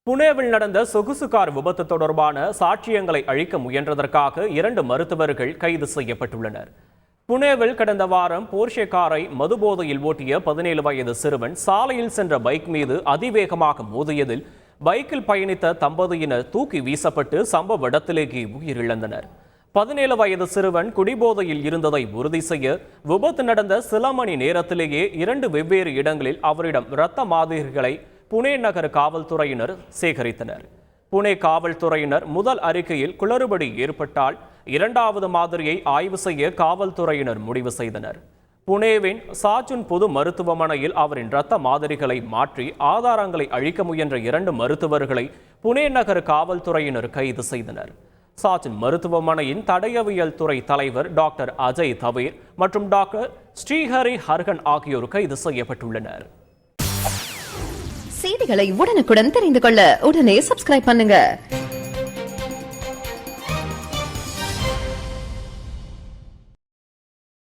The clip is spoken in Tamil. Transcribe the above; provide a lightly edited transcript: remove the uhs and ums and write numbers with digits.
புனேவில் நடந்த சொகுசு கார் விபத்து தொடர்பான சாட்சியங்களை அழிக்க முயன்றதற்காக 2 மருத்துவர்கள் கைது செய்யப்பட்டுள்ளனர். புனேவில் கடந்த வாரம் போர்ஷே காரை மதுபோதையில் ஓட்டிய 17 வயது சிறுவன் சாலையில் சென்ற பைக் மீது அதிவேகமாக மோதியதில் பைக்கில் பயணித்த தம்பதியினர் தூக்கி வீசப்பட்டு சம்பவ இடத்திலேயே உயிரிழந்தனர். 17 வயது சிறுவன் குடிபோதையில் இருந்ததை உறுதி செய்ய விபத்து நடந்த சில மணி நேரத்திலேயே 2 வெவ்வேறு இடங்களில் அவரிடம் இரத்த மாதிரிகளை புனே நகர காவல்துறையினர் சேகரித்தனர். புனே காவல்துறையினர் முதல் அறிக்கையில் குளறுபடி ஏற்பட்டால் 2வது மாதிரியை ஆய்வு செய்ய காவல்துறையினர் முடிவு செய்தனர். புனேவின் சாச்சுன் பொது மருத்துவமனையில் அவரின் இரத்த மாதிரிகளை மாற்றி ஆதாரங்களை அழிக்க முயன்ற 2 மருத்துவர்களை புனே நகர காவல்துறையினர் கைது செய்தனர். சாச்சுன் மருத்துவமனையின் தடயவியல் துறை தலைவர் டாக்டர் அஜய் தவேர் மற்றும் டாக்டர் ஸ்ரீஹரி ஹர்கன் ஆகியோர் கைது செய்யப்பட்டுள்ளனர். செய்திகளை உடனுக்குடன் தெரிந்து கொள்ள உடனே சப்ஸ்கிரைப் பண்ணுங்க.